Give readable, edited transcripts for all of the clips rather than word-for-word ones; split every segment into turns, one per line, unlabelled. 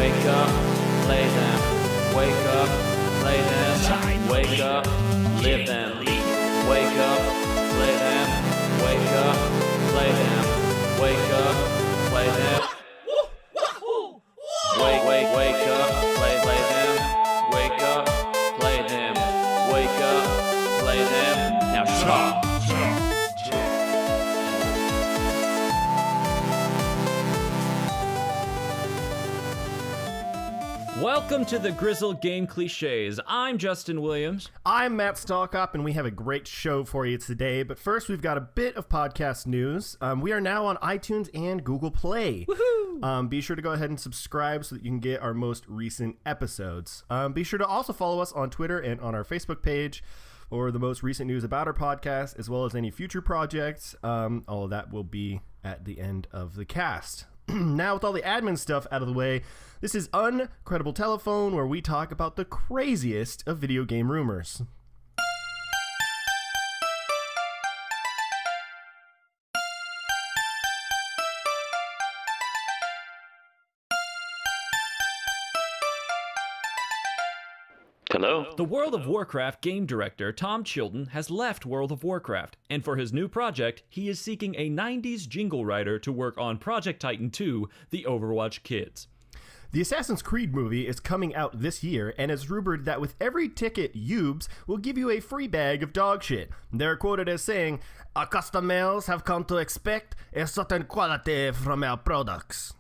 Wake up, play them. Wake up, play them. Wake up, live them. Wake up, play them. Wake up, play them. Wake up, play them. Wake up, play them. Wake up, play them. Wake up, play them. Now shut up.
Welcome to the Grizzled Game Cliches. I'm Justin Williams.
I'm Matt Stalkop, and we have a great show for you today. But first, we've got a bit of podcast news. We are now on iTunes and Google Play. Woohoo! Be sure to go ahead and subscribe so that you can get our most recent episodes. Be sure to also follow us on Twitter and on our Facebook page for the most recent news about our podcast, as well as any future projects. All of that will be at the end of the cast. Now, with all the admin stuff out of the way, this is Uncredible Telephone, where we talk about the craziest of video game rumors.
Hello?
The World of Warcraft game director Tom Chilton has left World of Warcraft, and for his new project, he is seeking a 90s jingle writer to work on Project Titan 2, The Overwatch Kids.
The Assassin's Creed movie is coming out this year, and it's rumored that with every ticket, Ubes will give you a free bag of dog shit. They're quoted as saying, "Our customers have come to expect a certain quality from our products."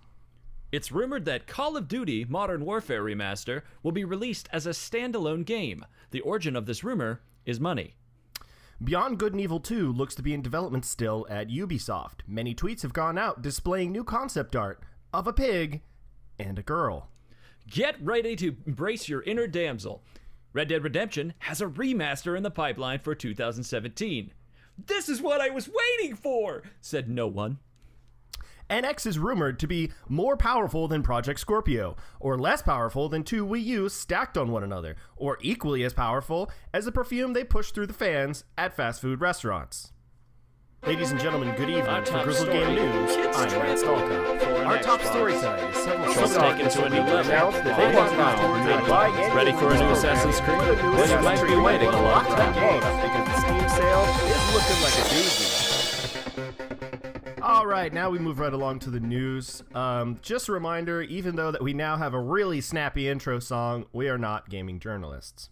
It's rumored that Call of Duty Modern Warfare Remaster will be released as a standalone game. The origin of this rumor is money.
Beyond Good and Evil 2 looks to be in development still at Ubisoft. Many tweets have gone out displaying new concept art of a pig and a girl.
Get ready to embrace your inner damsel. Red Dead Redemption has a remaster in the pipeline for 2017. This is what I was waiting for, said no one.
NX is rumored to be more powerful than Project Scorpio, or less powerful than two Wii U's stacked on one another, or equally as powerful as the perfume they push through the fans at fast food restaurants. Ladies and gentlemen, good evening. For Grizzled Game News, I'm Matt Stalkop. Our top story tonight is several
taken to a new level.
Ready for a new Assassin's Creed?
Well, you might be waiting a long time.
because the Steam sale is looking like a doozy. All right, now we move right along to the news. Just a reminder, even though that we now have a really snappy intro song, we are not gaming journalists.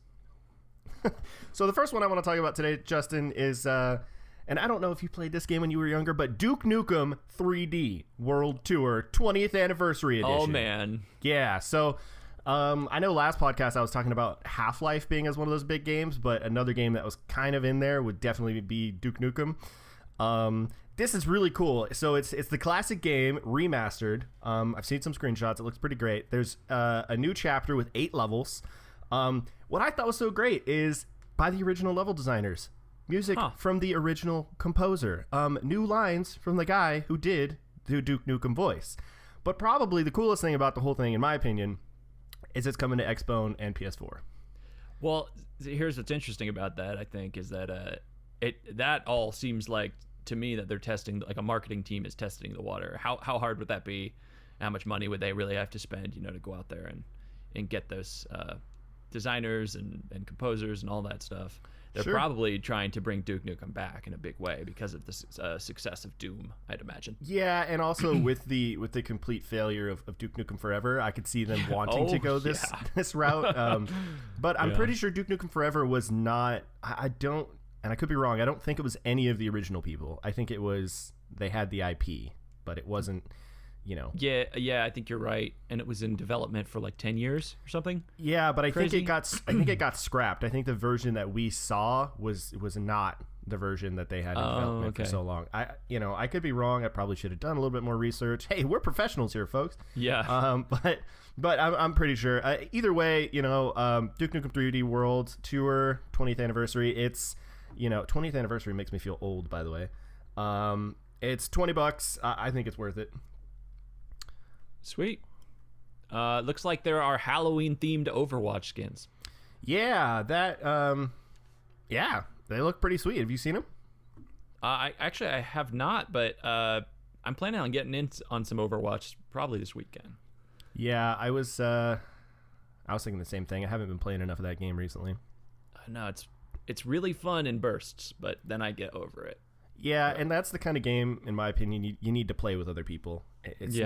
So the first one I want to talk about today, Justin, is, and I don't know if you played this game when you were younger, but Duke Nukem 3D World Tour 20th Anniversary Edition.
Oh, man.
Yeah, so I know last podcast I was talking about Half-Life being as one of those big games, but another game that was kind of in there would definitely be Duke Nukem. This is really cool. So it's the classic game remastered. I've seen some screenshots. It looks pretty great. There's a new chapter with 8 levels. What I thought was so great is by the original level designers. Music from the original composer. New lines from the guy who did the Duke Nukem voice. But probably the coolest thing about the whole thing, in my opinion, is it's coming to Xbone and PS4.
Well, here's what's interesting about that, I think, is that that all seems like, to me, that they're testing, like a marketing team is testing the water. How hard would that be? How much money would they really have to spend, to go out there and get those designers and composers and all that stuff? They're probably trying to bring Duke Nukem back in a big way because of the success of Doom, I'd imagine.
Yeah, and also with the complete failure of Duke Nukem Forever, I could see them wanting to go this route. But I'm pretty sure Duke Nukem Forever was not. I don't. And I could be wrong. I don't think it was any of the original people. I think it was, they had the IP, but it wasn't,
Yeah, I think you're right. And it was in development for like 10 years or something.
Yeah, but I think it got scrapped. I think the version that we saw was not the version that they had in development for so long. I could be wrong. I probably should have done a little bit more research. Hey, we're professionals here, folks.
Yeah.
But I'm pretty sure. Either way, Duke Nukem 3D World Tour 20th anniversary. It's 20th anniversary makes me feel old, by the way. It's $20. I think it's worth it.
Sweet. Looks like there are Halloween-themed Overwatch skins.
Yeah, they look pretty sweet. Have you seen them?
I have not, but I'm planning on getting in on some Overwatch probably this weekend.
Yeah, I was thinking the same thing. I haven't been playing enough of that game recently.
No, it's really fun in bursts, but then I get over it.
Yeah, and that's the kind of game, in my opinion, you need to play with other people. It's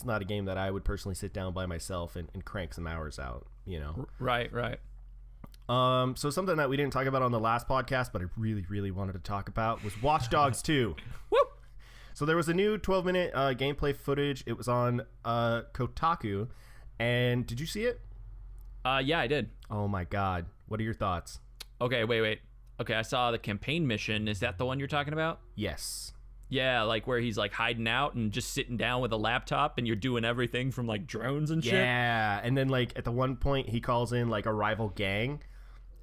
not a game that I would personally sit down by myself and crank some hours out, you know.
Right.
So something that we didn't talk about on the last podcast, but I really, really wanted to talk about was Watch Dogs 2.
Woo!
So there was a new 12-minute gameplay footage. It was on Kotaku. And did you see it?
Yeah, I did.
Oh, my God. What are your thoughts?
Okay, wait. Okay, I saw the campaign mission. Is that the one you're talking about?
Yes.
Yeah, like where he's like hiding out and just sitting down with a laptop and you're doing everything from like drones and shit.
Yeah, and then like at the one point he calls in like a rival gang.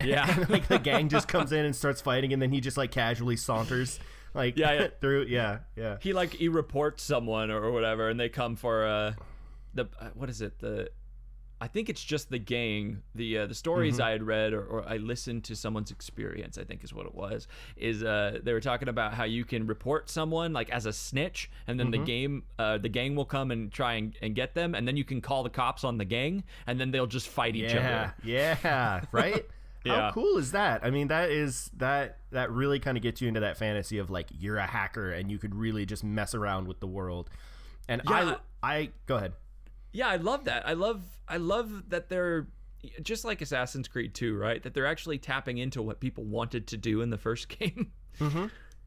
Yeah.
And, like the gang just comes in and starts fighting, and then he just like casually saunters like through. Yeah.
He reports someone or whatever, and they come for what is it? I think it's just the gang. The stories I had read or I listened to someone's experience, I think is what it was, is they were talking about how you can report someone like as a snitch, and then the gang will come and try and get them, and then you can call the cops on the gang, and then they'll just fight each other.
Yeah, right?
Yeah.
How cool is that? I mean, that really kind of gets you into that fantasy of like you're a hacker and you could really just mess around with the world. And I go ahead.
Yeah, I love that. I love that they're just like Assassin's Creed 2, right? That they're actually tapping into what people wanted to do in the first game.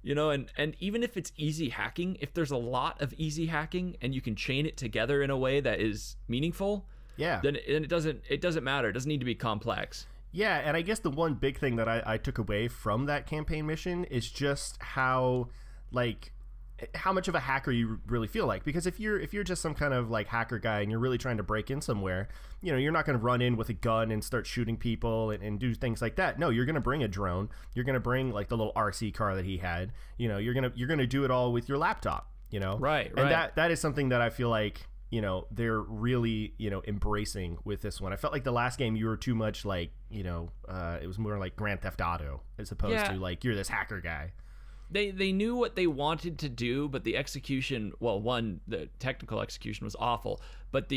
You know, and even if it's easy hacking, if there's a lot of easy hacking and you can chain it together in a way that is meaningful, then it doesn't matter. It doesn't need to be complex.
Yeah, and I guess the one big thing that I took away from that campaign mission is just how much of a hacker you really feel like. Because if you're just some kind of like hacker guy and you're really trying to break in somewhere, you know, you're not going to run in with a gun and start shooting people and do things like that. No, you're going to bring a drone. You're going to bring like the little RC car that he had. You know, you're going to do it all with your laptop, you know?
Right.
And that is something that I feel like, you know, they're really, you know, embracing with this one. I felt like the last game you were too much like, you know, it was more like Grand Theft Auto as opposed to like you're this hacker guy.
They knew what they wanted to do, but the execution, well, the technical execution was awful, but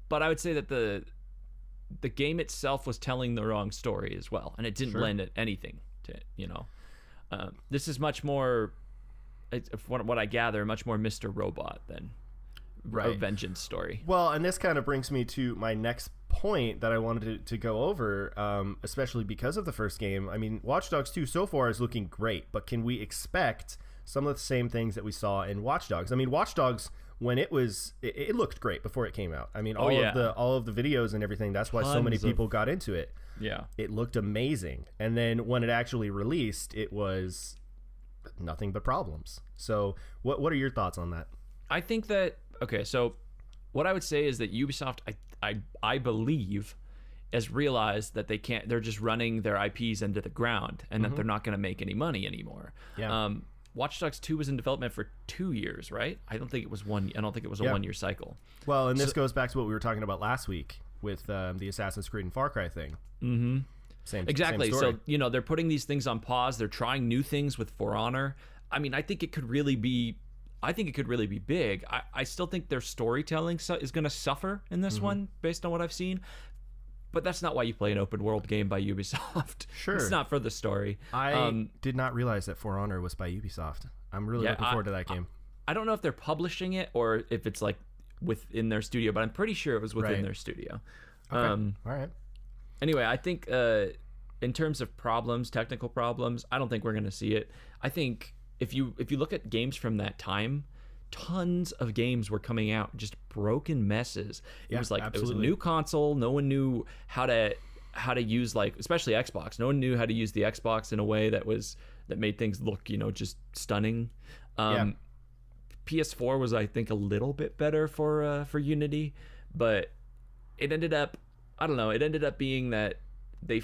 but I would say that the game itself was telling the wrong story as well, and it didn't lend it anything to it, you know. This is much more, what I gather, much more Mr. Robot than a vengeance story.
Well, and this kind of brings me to my next point that I wanted to go over, especially because of the first game. I mean, Watch Dogs 2 so far is looking great, but can we expect some of the same things that we saw in Watch Dogs? I mean, Watch Dogs, when it looked great before it came out. I mean, all of the videos and everything, that's why so many people got into it.
Yeah. It
looked amazing. And then when it actually released, it was nothing but problems. So what are your thoughts on that?
I think that, okay, so what I would say is that Ubisoft, I believe, has realized that they're just running their IPs into the ground and that they're not going to make any money anymore.
Yeah.
Watch Dogs 2 was in development for 2 years, right? I don't think it was a 1-year cycle.
Well, and this goes back to what we were talking about last week with the Assassin's Creed and Far Cry thing.
Exactly.
Same story.
So, you know, they're putting these things on pause. They're trying new things with For Honor. I mean, I think it could really be big. I still think their storytelling is going to suffer in this one based on what I've seen. But that's not why you play an open world game by Ubisoft.
Sure.
It's not for the story.
I did not realize that For Honor was by Ubisoft. I'm really looking forward to that game.
I don't know if they're publishing it or if it's like within their studio, but I'm pretty sure it was within their studio.
Okay. All right.
Anyway, I think in terms of technical problems, I don't think we're going to see it. I think if you look at games from that time, tons of games were coming out just broken messes. It was like absolutely. It was a new console. No one knew how to use, like, especially Xbox. No one knew how to use the Xbox in a way that made things look, you know, just stunning. PS4 was, I think, a little bit better for Unity, but it ended up, I don't know, it ended up being that they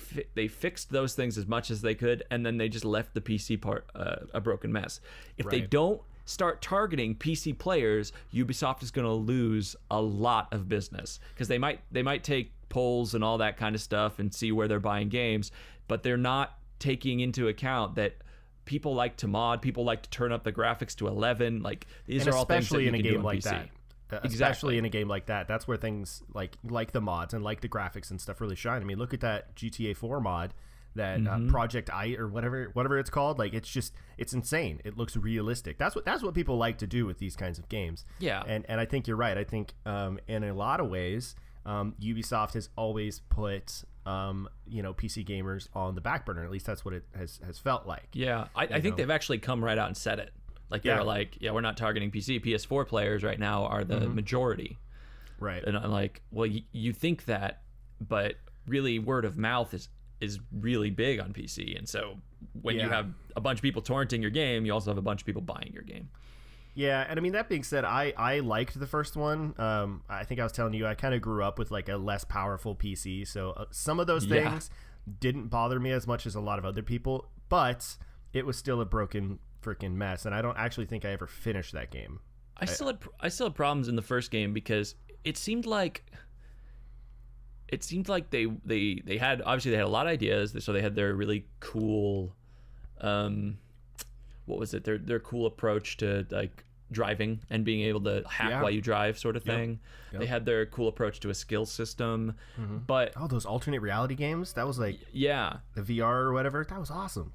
fixed those things as much as they could, and then they just left the PC part a broken mess. If they don't start targeting PC players, Ubisoft is going to lose a lot of business, because they might take polls and all that kind of stuff and see where they're buying games, but they're not taking into account that people like to mod, people like to turn up the graphics to 11. Like, these are all things that you can do on PC.
especially in a game like that. That's where things like the mods and like the graphics and stuff really shine. I mean, look at that GTA 4 mod, that Project I or whatever it's called. Like, it's insane. It looks realistic. That's what people like to do with these kinds of games.
Yeah.
And I think you're right. I think in a lot of ways, Ubisoft has always put PC gamers on the back burner. At least that's what it has felt like.
Yeah, I think they've actually come right out and said it. Like, they're like, yeah, we're not targeting PC. PS4 players right now are the majority.
Right.
And I'm like, well, you think that, but really word of mouth is really big on PC. And so when you have a bunch of people torrenting your game, you also have a bunch of people buying your game.
Yeah, and I mean, that being said, I liked the first one. I think I was telling you, I kind of grew up with like a less powerful PC, so some of those things didn't bother me as much as a lot of other people, but it was still a broken freaking mess, and I don't actually think I ever finished that game.
I still had problems in the first game because it seemed like they had, obviously they had a lot of ideas, so they had their really cool what was it, their cool approach to like driving and being able to hack while you drive, sort of thing. They had their cool approach to a skill system. But
those alternate reality games, that was like
the
VR or whatever, that was awesome.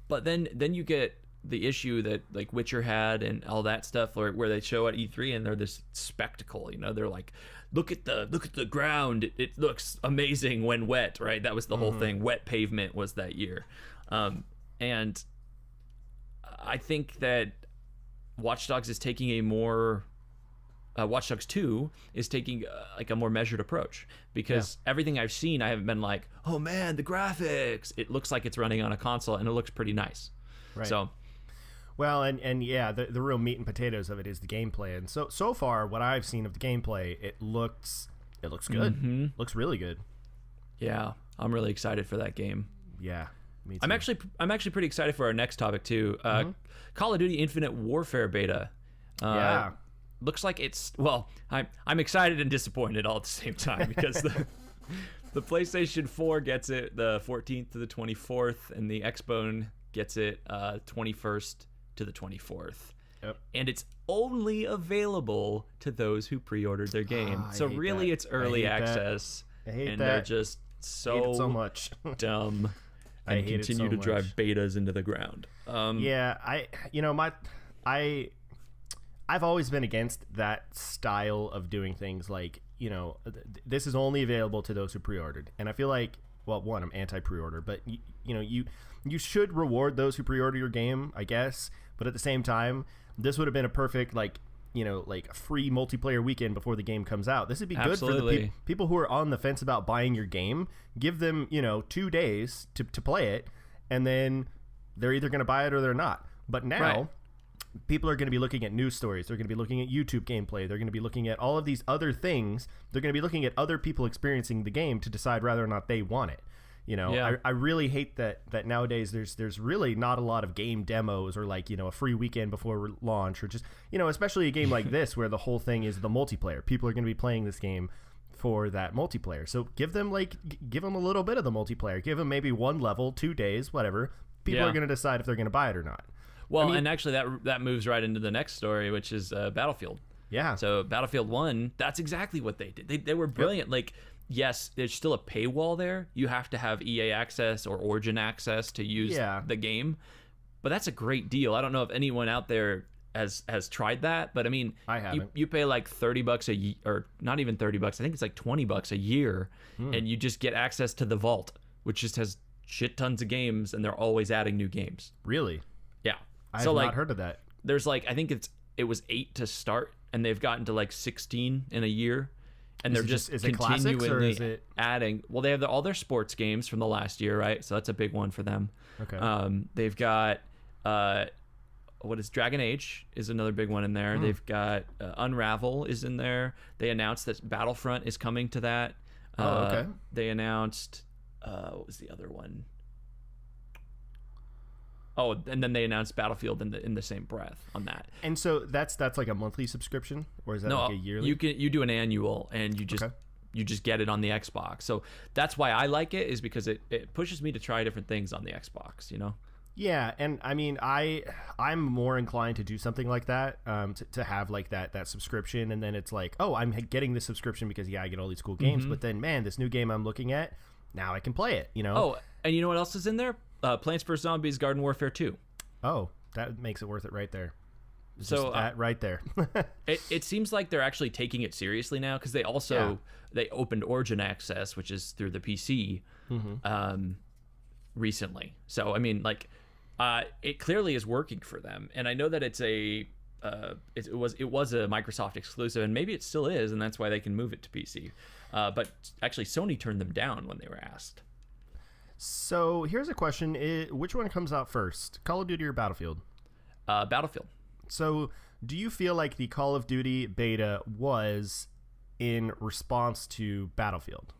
But then you get the issue that like Witcher had and all that stuff, where they show at E3 and they're this spectacle, they're like, look at the ground, it looks amazing when wet, right? That was the whole thing. Wet pavement was that year. And I think that Watch Dogs is taking a more Watch Dogs 2 is taking like a more measured approach, because everything I've seen, I haven't been like, oh man, the graphics, it looks like it's running on a console and it looks pretty nice.
Right.
So
well, and yeah, the real meat and potatoes of it is the gameplay, and so far what I've seen of the gameplay, it looks good. Looks really good.
Yeah, I'm really excited for that game.
Yeah, me too.
I'm actually pretty excited for our next topic too. Call of Duty Infinite Warfare beta. Looks like it's, well, I'm excited and disappointed all at the same time, because the PlayStation 4 gets it the 14th to the 24th, and the Xbox gets it 21st to the 24th. Yep. And it's only available to those who pre-ordered their game. So really, it's early access, and they're just so
much
dumb and continue to drive betas into the ground.
I've always been against that style of doing things. Like, this is only available to those who pre-ordered, and I feel like, well, one, I'm anti-pre-order, but you should reward those who pre-order your game, I guess. But at the same time, this would have been a perfect like free multiplayer weekend before the game comes out. This would be good for the people who are on the fence about buying your game. Give them 2 days to play it, and then they're either going to buy it or they're not. But now people are going to be looking at news stories. They're going to be looking at YouTube gameplay. They're going to be looking at all of these other things. They're going to be looking at other people experiencing the game to decide whether or not they want it. I really hate that nowadays there's really not a lot of game demos, or like, a free weekend before launch, or just, especially a game like this where the whole thing is the multiplayer. People are going to be playing this game for that multiplayer. So give them a little bit of the multiplayer. Give them maybe one level, 2 days, whatever. People are going to decide if they're going to buy it or not.
Well, and actually that moves right into the next story, which is Battlefield. Yeah. So Battlefield 1, that's exactly what they did. They were brilliant. Yep. Like, yes, there's still a paywall there. You have to have EA access or Origin access to use the game. But that's a great deal. I don't know if anyone out there has tried that, but I mean,
I haven't.
You pay like $30 a year, or not even $30. I think it's like $20 a year, and you just get access to the vault, which just has shit tons of games, and they're always adding new games.
Really?
Yeah.
I have not heard of that.
There's like, I think it was 8 to start, and they've gotten to like 16 in a year. And they're just continually adding. Well, they have all their sports games from the last year, right? So that's a big one for them. Okay. They've got what is Dragon Age is another big one in there. They've got Unravel is in there. They announced that Battlefront is coming to that. Okay. They announced what was the other one? Oh, and then they announced Battlefield in the same breath on that.
And so that's like a monthly subscription, or is that like a yearly?
You do an annual, and you just get it on the Xbox. So that's why I like it, is because it pushes me to try different things on the Xbox.
Yeah, and I mean, I'm more inclined to do something like that, to have like that subscription, and then it's like, oh, I'm getting this subscription because I get all these cool games, but then man, this new game I'm looking at, now I can play it, you know?
Oh, and you know what else is in there? Plants vs Zombies Garden Warfare 2.
Oh, that makes it worth it right there.
So
Just that right there.
it seems like they're actually taking it seriously now, because they also they opened Origin Access, which is through the PC, recently. So I mean, like, it clearly is working for them, and I know that it's a it was a Microsoft exclusive, and maybe it still is, and that's why they can move it to PC. But actually, Sony turned them down when they were asked.
So here's a question: which one comes out first, Call of Duty or Battlefield?
Battlefield.
So, do you feel like the Call of Duty beta was in response to Battlefield?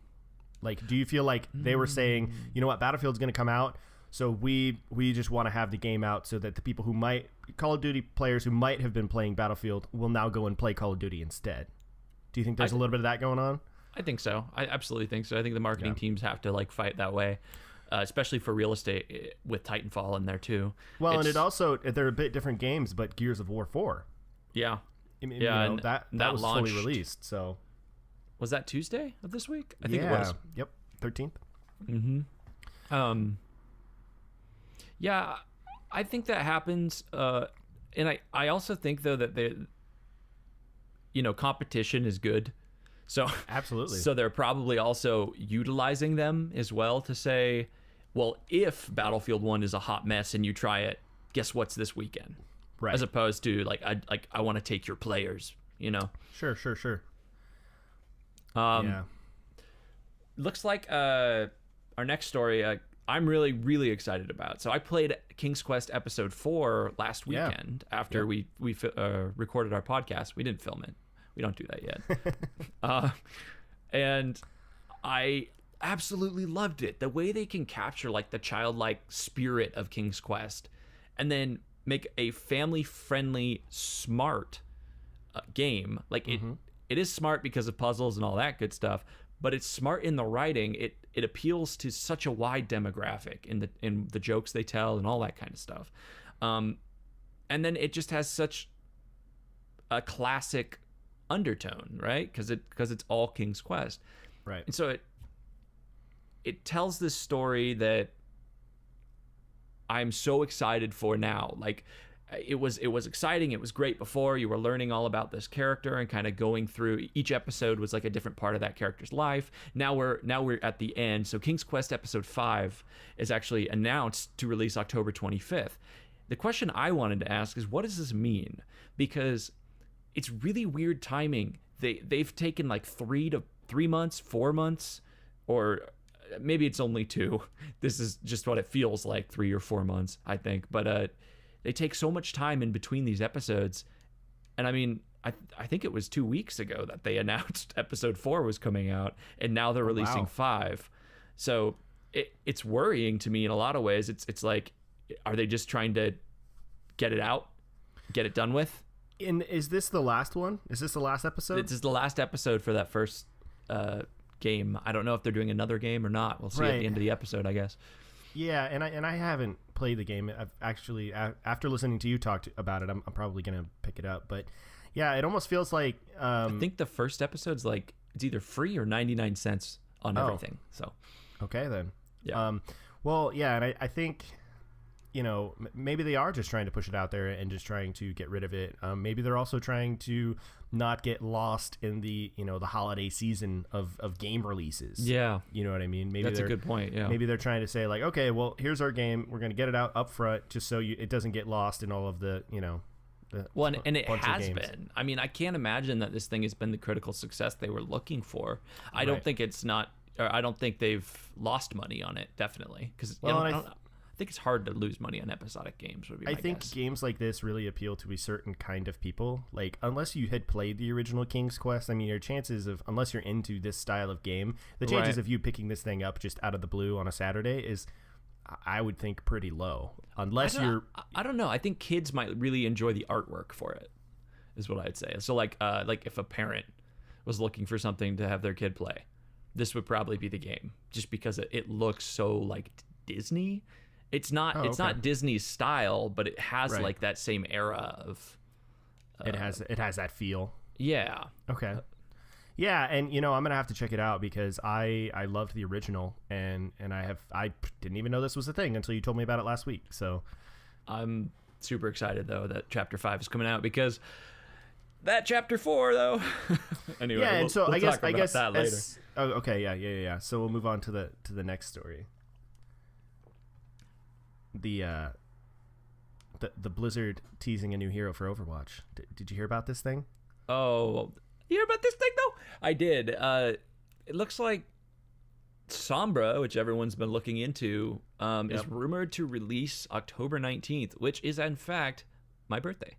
Like, do you feel like they were saying, you know what, Battlefield's going to come out, so we just want to have the game out so that the people who might, Call of Duty players who might have been playing Battlefield, will now go and play Call of Duty instead? Do you think there's a little bit of that going on?
I think so. I absolutely think so. I think the marketing teams have to like fight that way. Especially for real estate with Titanfall in there too.
Well, and it also, they're a bit different games, but Gears of War 4.
Yeah.
I mean,
yeah,
you know, that was
launched,
fully released, so.
Was that Tuesday of this week? I think it was.
Yep, 13th.
Yeah, I think that happens. And I also think, though, that competition is good. So
absolutely.
So they're probably also utilizing them as well to say, well, if Battlefield 1 is a hot mess and you try it, guess what's this weekend?
Right.
As opposed to I want to take your players, you know.
Sure.
Yeah. Looks like our next story I'm really, really excited about. So I played King's Quest Episode 4 last weekend after we recorded our podcast. We didn't film it. We don't do that yet. And I absolutely loved it. The way they can capture like the childlike spirit of King's Quest and then make a family-friendly, smart game. Like it is smart because of puzzles and all that good stuff, but it's smart in the writing. It appeals to such a wide demographic in the jokes they tell and all that kind of stuff. And then it just has such a classic undertone, right? Because it's all King's Quest,
right?
And so it tells this story that I'm so excited for now. Like it was exciting. It was great before. You were learning all about this character and kind of going through each episode was like a different part of that character's life. Now we're at the end. So King's Quest Episode 5 is actually announced to release October 25th. The question I wanted to ask is, what does this mean? Because it's really weird timing. They've taken like 3 months, 4 months, or maybe it's only 2. This is just what it feels like, 3 or 4 months, I think. But they take so much time in between these episodes. And I mean, I think it was 2 weeks ago that they announced Episode 4 was coming out, and now they're releasing 5. So it's worrying to me in a lot of ways. It's like, are they just trying to get it out, get it done with?
And is this the last one? Is this the last episode?
This is the last episode for that first game. I don't know if they're doing another game or not. We'll see at the end of the episode, I guess.
Yeah, and I haven't played the game. I've actually, after listening to you talk about it, I'm probably gonna pick it up. But yeah, it almost feels like
I think the first episode's like it's either free or 99 cents on everything. So
okay then.
Yeah.
Well, yeah, and I think, you know, maybe they are just trying to push it out there and just trying to get rid of it. Maybe they're also trying to not get lost in the, you know, the holiday season of game releases.
Yeah.
You know what I mean? Maybe
that's a good point. Yeah.
Maybe they're trying to say like, okay, well, here's our game. We're going to get it out up front just so it doesn't get lost in all of the, you know.
Well, and it has been. I mean, I can't imagine that this thing has been the critical success they were looking for. I don't think it's not, or I don't think they've lost money on it, definitely. Because I think it's hard to lose money on episodic games. Would be my
think
guess.
Games like this really appeal to a certain kind of people. Like, unless you had played the original King's Quest, I mean, your chances of, unless you're into this style of game, the chances of you picking this thing up just out of the blue on a Saturday is, I would think, pretty low. Unless
I don't know. I think kids might really enjoy the artwork for it, is what I'd say. So like if a parent was looking for something to have their kid play, this would probably be the game, just because it looks so like Disney. It's not it's
okay.
not Disney's style, but it has
Right.
like that same era of.
It has that feel.
Yeah.
Okay. Yeah, and I'm gonna have to check it out because I loved the original, and I didn't even know this was a thing until you told me about it last week. So
I'm super excited though that Chapter 5 is coming out because that Chapter 4 though. Anyway,
yeah, and so
we'll
I guess
talk about that later.
Oh, okay, yeah. So we'll move on to the next story. The Blizzard teasing a new hero for Overwatch. Did you hear about this thing?
Oh, you hear about this thing though? I did. It looks like Sombra, which everyone's been looking into, is rumored to release October 19th, which is in fact my birthday.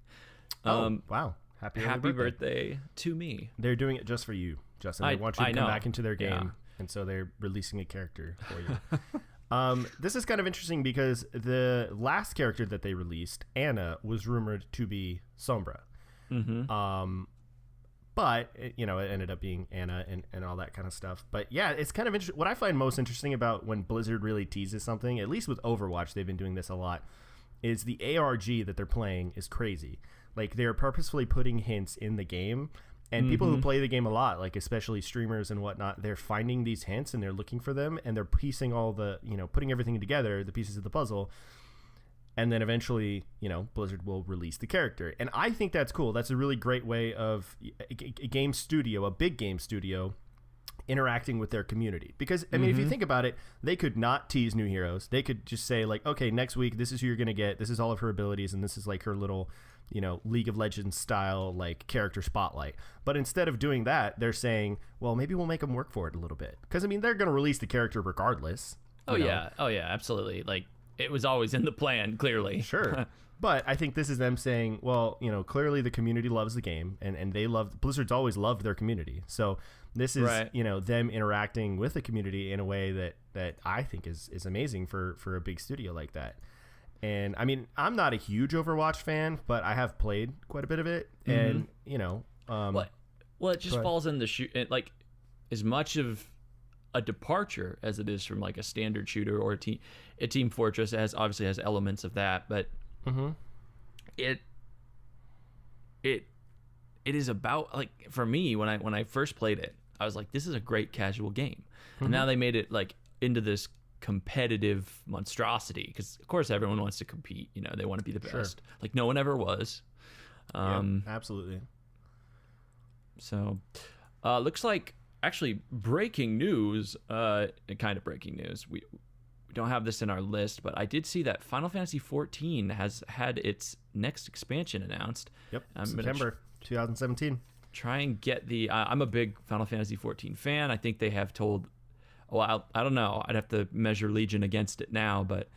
Wow. Happy
birthday to me.
They're doing it just for you, Justin. They want you to come back into their game,
Yeah.
and so they're releasing a character for you. This is kind of interesting because the last character that they released, Anna, was rumored to be Sombra.
Mm-hmm.
But it ended up being Anna and all that kind of stuff. But yeah, it's kind of interesting. What I find most interesting about when Blizzard really teases something, at least with Overwatch, they've been doing this a lot, is the ARG that they're playing is crazy. Like, they're purposefully putting hints in the game, and people who play the game a lot, like especially streamers and whatnot, they're finding these hints and they're looking for them, and they're piecing all the, putting everything together, the pieces of the puzzle, and then eventually, Blizzard will release the character. And I think that's cool. That's a really great way of a game studio, a big game studio, interacting with their community. Because, I mean, if you think about it, they could not tease new heroes. They could just say, like, okay, next week, this is who you're going to get. This is all of her abilities, and this is, like, her little, League of Legends style, like, character spotlight. But instead of doing that, they're saying, well, maybe we'll make them work for it a little bit. Because, I mean, they're going to release the character regardless.
Yeah, absolutely. Like, it was always in the plan, clearly.
Sure. But I think this is them saying, well, clearly the community loves the game, and Blizzard's always loved their community. So this is,
Right.
Them interacting with the community in a way that I think is amazing for a big studio like that. And I mean, I'm not a huge Overwatch fan, but I have played quite a bit of it. And,
Well, it just falls in the like, as much of a departure as it is from like a standard shooter or a Team Fortress. It obviously has elements of that, but it is about, like, for me, when I first played it, I was like, this is a great casual game. And now they made it like into this competitive monstrosity because of course everyone wants to compete. They want to be the best. Like no one ever was.
Absolutely.
So looks like actually breaking news, kind of breaking news. We don't have this in our list, but I did see that Final Fantasy XIV has had its next expansion announced.
Yep. September 2017.
Try and get I'm a big Final Fantasy XIV fan. I think they have told, well, I don't know. I'd have to measure Legion against it now, but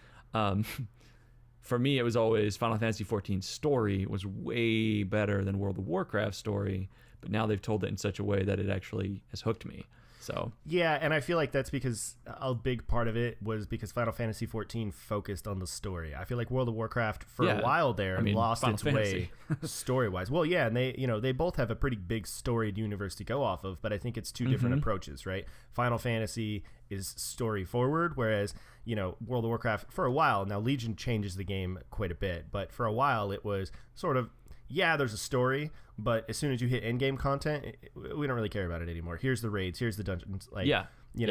for me, it was always Final Fantasy XIV's story was way better than World of Warcraft's story, but now they've told it in such a way that it actually has hooked me. So
yeah, and I feel like that's because a big part of it was because Final Fantasy XIV focused on the story. I feel like World of Warcraft for a while there lost
Final
its
Fantasy.
way story-wise. Well, yeah, and they both have a pretty big storied universe to go off of, but I think it's two different approaches, right? Final Fantasy is story forward, whereas World of Warcraft for a while now, Legion changes the game quite a bit, but for a while it was sort of, yeah, there's a story, but as soon as you hit end-game content, we don't really care about it anymore. Here's the raids, here's the dungeons. Like,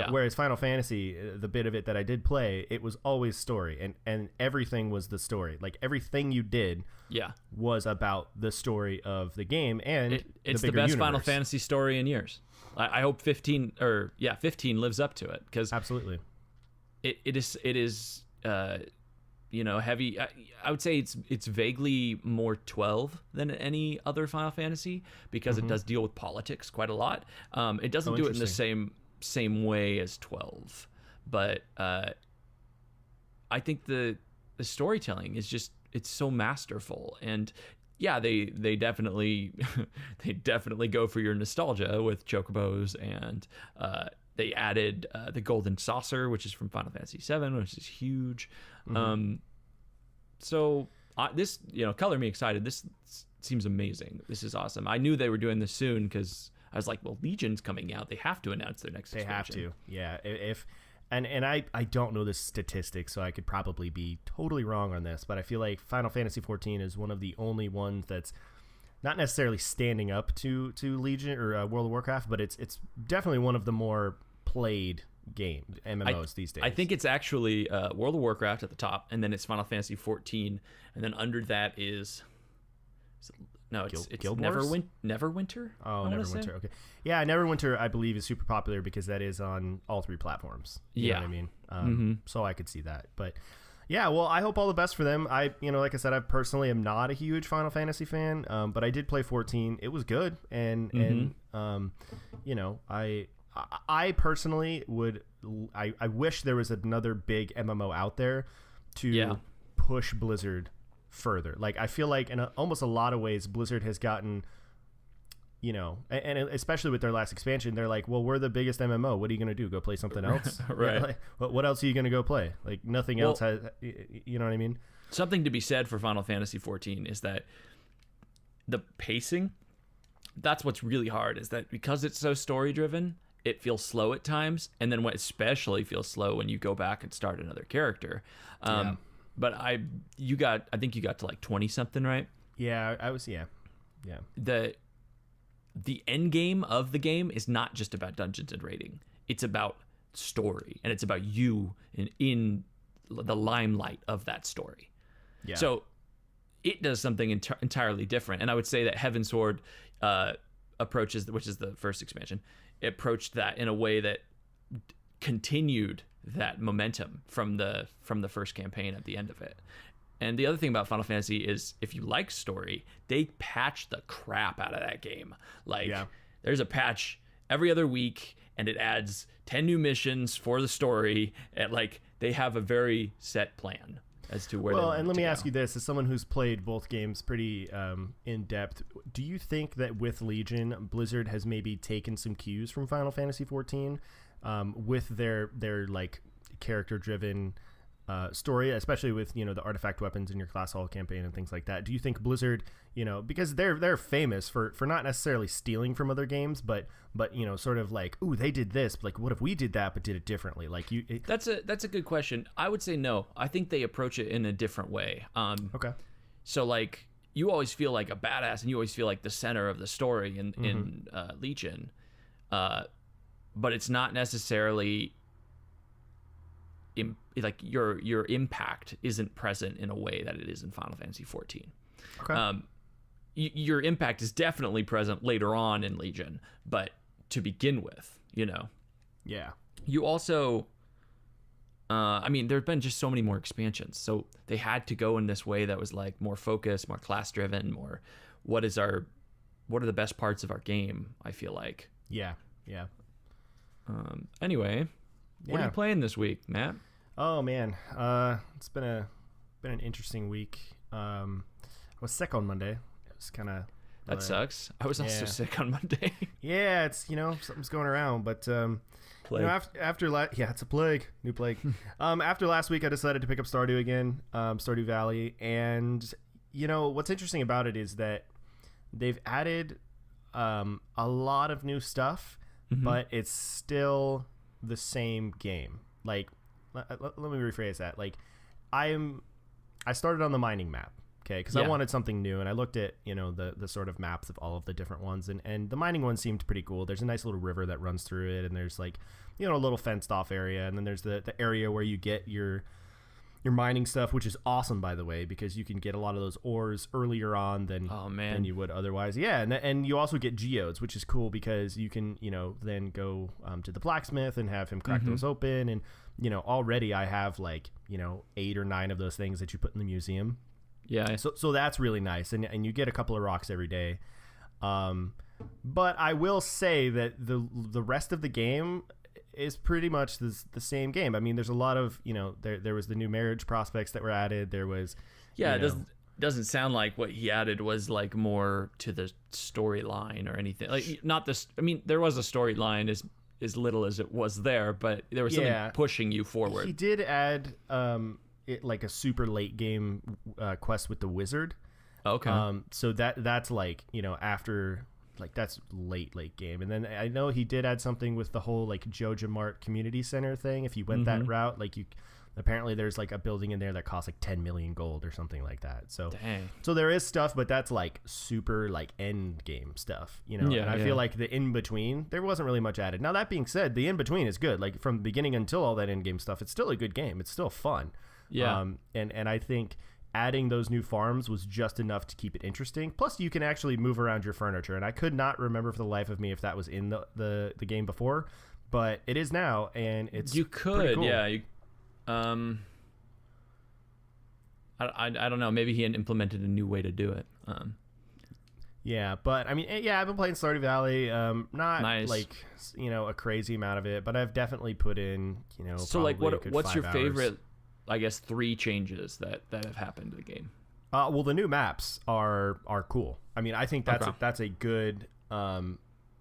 whereas Final Fantasy, the bit of it that I did play, it was always story, and everything was the story. Like, everything you did was about the story of the game, and
it's
the
the
bigger
best
universe.
Final Fantasy story in years. I hope 15 lives up to it, because
Absolutely.
It is heavy. I would say it's vaguely more 12 than any other Final Fantasy because it does deal with politics quite a lot. It doesn't do it in the same way as 12, but I think the storytelling is just, it's so masterful. And yeah, they definitely they definitely go for your nostalgia with chocobos, and they added the golden saucer, which is from Final Fantasy VII, which is huge. So this, color me excited. This seems amazing. This is awesome. I knew they were doing this soon because I was like, well, Legion's coming out. They have to announce their next expansion.
They have to. Yeah. If and I don't know the statistics, so I could probably be totally wrong on this, but I feel like Final Fantasy 14 is one of the only ones that's not necessarily standing up to Legion or World of Warcraft, but it's definitely one of the more played MMOs these days.
I think it's actually World of Warcraft at the top, and then it's Final Fantasy 14, and then under that is it's
Guild Wars?
Neverwinter.
Oh, Neverwinter. Okay, yeah, Neverwinter I believe is super popular because that is on all 3 platforms. You know what I mean? So I could see that, but. Yeah, well, I hope all the best for them. Like I said, I personally am not a huge Final Fantasy fan, but I did play 14. It was good, and I personally would. I wish there was another big MMO out there to push Blizzard further. Like I feel like in almost a lot of ways, Blizzard has gotten. And especially with their last expansion, they're like, well, we're the biggest MMO. What are you going to do? Go play something else?
Right.
Like, what else are you going to go play? Like nothing else has, you know what I mean?
Something to be said for Final Fantasy 14 is that the pacing, that's what's really hard, is that because it's so story driven, it feels slow at times. And then what especially feels slow when you go back and start another character. But I think you got to like 20 something, right?
Yeah, I was, yeah.
The end game of the game is not just about dungeons and raiding. It's about story, and it's about you in the limelight of that story. Yeah. So it does something entirely different. And I would say that Heavensward approaches, which is the first expansion, approached that in a way that continued that momentum from the first campaign at the end of it. And the other thing about Final Fantasy is if you like story, they patch the crap out of that game. Like there's a patch every other week and it adds 10 new missions for the story. And like they have a very set plan as to where. Well,
and let me ask you this: as someone who's played both games pretty in depth, do you think that with Legion, Blizzard has maybe taken some cues from Final Fantasy 14 with their like character driven story, especially with the artifact weapons in your class hall campaign and things like that? Do you think Blizzard, because they're famous for not necessarily stealing from other games, but sort of like, ooh, they did this, like what if we did that but did it differently? Like
that's a good question. I would say no. I think they approach it in a different way. Okay. So like you always feel like a badass and you always feel like the center of the story in Legion, but it's not necessarily. Like your impact isn't present in a way that it is in Final Fantasy 14. Okay. Your impact is definitely present later on in Legion, but to begin with,
Yeah.
You also, there've been just so many more expansions, so they had to go in this way that was like more focused, more class driven, more what are the best parts of our game, I feel like.
Yeah.
Anyway. What are you playing this week, Matt?
Oh man, it's been an interesting week. I was sick on Monday. It was kind of
that sucks. I was also sick on Monday.
Yeah, it's something's going around, but after it's a plague, new plague. After last week, I decided to pick up Stardew again, Stardew Valley, and what's interesting about it is that they've added a lot of new stuff, but it's still the same game. Like let me rephrase that. Like I started on the mining map, okay, because I wanted something new, and I looked at the sort of maps of all of the different ones, and the mining one seemed pretty cool. There's a nice little river that runs through it, and there's like a little fenced off area, and then there's the area where you get your mining stuff, which is awesome, by the way, because you can get a lot of those ores earlier on than you would otherwise. Yeah, and you also get geodes, which is cool because you can then go to the blacksmith and have him crack those open, and already I have like 8 or 9 of those things that you put in the museum.
Yeah.
So that's really nice, and you get a couple of rocks every day. But I will say that the rest of the game is pretty much the same game. I mean, there's a lot of there was the new marriage prospects that were added. There was
it doesn't sound like what he added was like more to the storyline or anything. Like not this. I mean, there was a storyline as little as it was there, but there was something pushing you forward.
He did add like a super late game quest with the wizard.
Okay.
So that's like after like that's late game. And then I know he did add something with the whole like Joja Mart community center thing. If you went that route, like you apparently there's like a building in there that costs like 10 million gold or something like that. So
Dang.
so there is stuff, but that's like super like end game stuff, you know. And I feel like the in between, there wasn't really much added. Now that being said, the in between is good. Like from the beginning until all that end game stuff, it's still a good game. It's still fun. And I think adding those new farms was just enough to keep it interesting. Plus, you can actually move around your furniture, and I could not remember for the life of me if that was in the game before, but it is now, and it's
you could,
cool.
yeah. I don't know. Maybe he had implemented a new way to do it.
Yeah, but I mean, yeah, I've been playing Stardew Valley. Not
Nice.
like a crazy amount of it, but I've definitely put in
So like,
probably a good
what's
5
your
hours.
favorite? I guess 3 changes that have happened to the game.
Well, the new maps are cool. I mean, I think that's a good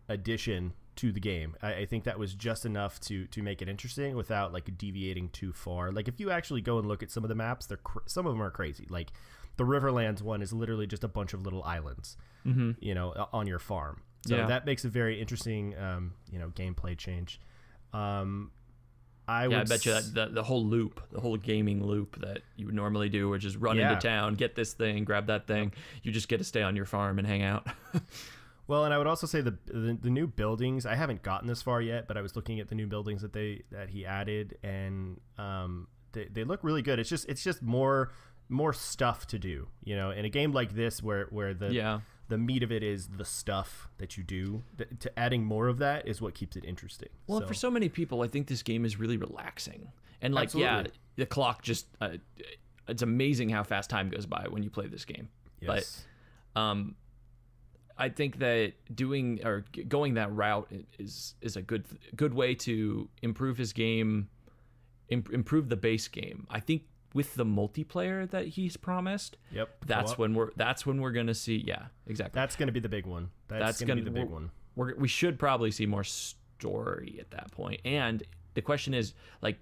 addition to the game. I think that was just enough to make it interesting without like deviating too far. Like if you actually go and look at some of the maps, some of them are crazy. Like the Riverlands one is literally just a bunch of little islands, on your farm. So that makes a very interesting, gameplay change. I bet
you that the whole loop, the whole gaming loop that you would normally do, which is run into town, get this thing, grab that thing. You just get to stay on your farm and hang out.
Well, and I would also say the new buildings. I haven't gotten this far yet, but I was looking at the new buildings that he added, and they look really good. It's just more stuff to do, in a game like this where the meat of it is the stuff that you do. To adding more of that is what keeps it interesting.
Well, for so many people, I think this game is really relaxing. And like,
Absolutely.
the clock just, it's amazing how fast time goes by when you play this game.
Yes.
But I think that going that route is a good way to improve his game, improve the base game. I think with the multiplayer that he's promised, that's when we're gonna see. Yeah, exactly.
That's gonna be the big one. That's gonna be the big one.
We should probably see more story at that point. And the question is, like,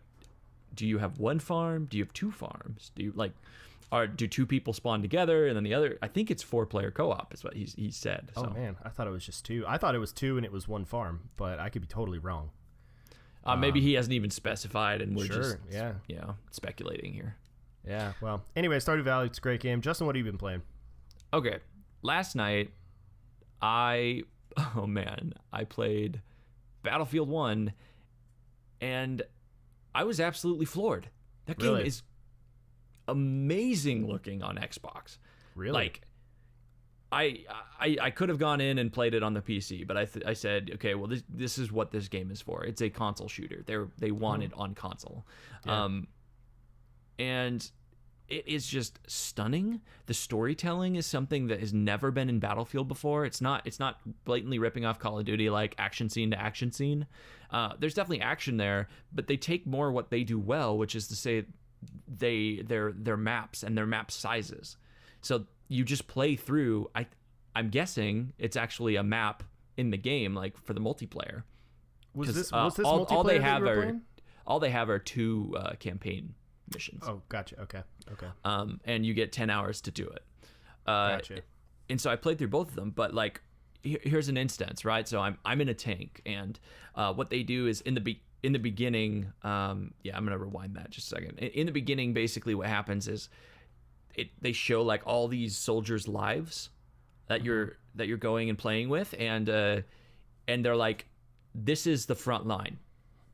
do you have one farm? Do you have 2 farms? Do you do 2 people spawn together and then the other? I think it's 4-player co-op is what he said.
Oh man, I thought it was just 2. I thought it was 2 and it was 1 farm, but I could be totally wrong.
Maybe he hasn't even specified, and we're just speculating here.
Yeah. Well, anyway, Stardew Valley, it's a great game. Justin, what have you been playing?
Okay, last night I played Battlefield 1, and I was absolutely floored. That game is amazing looking on Xbox.
Really?
Like, I could have gone in and played it on the PC, but I said, okay, well this is what this game is for. It's a console shooter. They want it on console.
Yeah.
And it is just stunning. The storytelling is something that has never been in Battlefield before. It's not blatantly ripping off Call of Duty like action scene to action scene. There's definitely action there, but they take more what they do well, which is to say their maps and their map sizes. So you just play through. I'm guessing it's actually a map in the game, like for the multiplayer.
Was this
all
multiplayer
they
that
have
you were
are
playing?
all they have are 2 campaign missions.
Oh, gotcha. Okay.
And you get 10 hours to do it.
Gotcha.
And so I played through both of them, but like, here's an instance, right? So I'm in a tank, and what they do is in the beginning, I'm gonna rewind that just a second. In the beginning, basically what happens is they show like all these soldiers' lives that you're going and playing with, and they're like, this is the front line.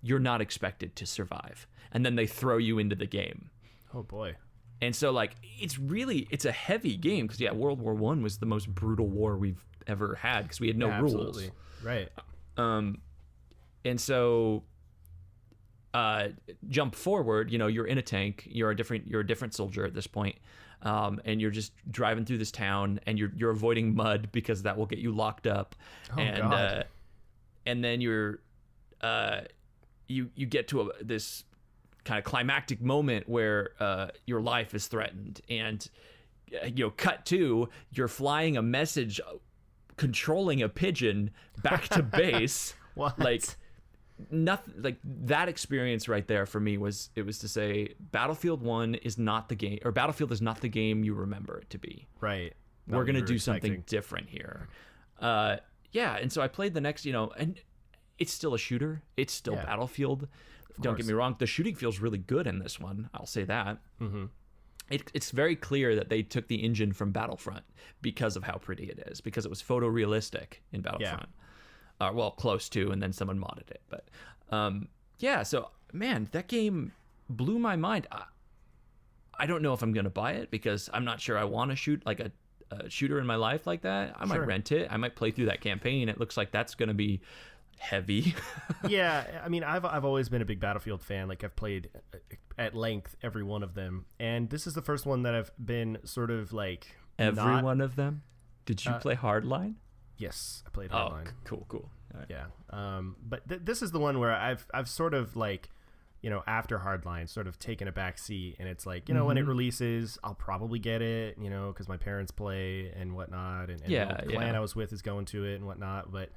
You're not expected to survive. And then they throw you into the game.
Oh boy.
And so like, it's a heavy game because World War I was the most brutal war we've ever had because we had no rules.
Absolutely. Right.
And so jump forward, you're in a tank, you're a different soldier at this point. And you're just driving through this town, and you're avoiding mud because that will get you locked up.
Oh,
and
God.
And then you get to this kind of climactic moment where your life is threatened, and cut to you're flying a message controlling a pigeon back to base.
What?
Like, nothing like that experience right there for me was to say Battlefield 1 is not the game, or Battlefield is not the game you remember it to be.
Right.
We're going to do something different here. yeah, and so I played the next, and it's still a shooter. It's still Battlefield. Don't get me wrong. The shooting feels really good in this one. I'll say that. Mm-hmm. It's very clear that they took the engine from Battlefront because of how pretty it is, because it was photorealistic in Battlefront. Well, close to, and then someone modded it. But so, man, that game blew my mind. I don't know if I'm going to buy it because I'm not sure I want to shoot like a shooter in my life like that. I might rent it. I might play through that campaign. It looks like that's going to be heavy.
Yeah, I mean, I've always been a big Battlefield fan. Like, I've played at length every one of them, and this is the first one that I've been sort of like
one of them. Did you play Hardline?
Yes, I played Hardline.
Cool. All right.
Yeah, but this is the one where I've sort of like, after Hardline, sort of taken a back seat, and it's like, when it releases, I'll probably get it, because my parents play and whatnot, and the clan I was with is going to it and whatnot. But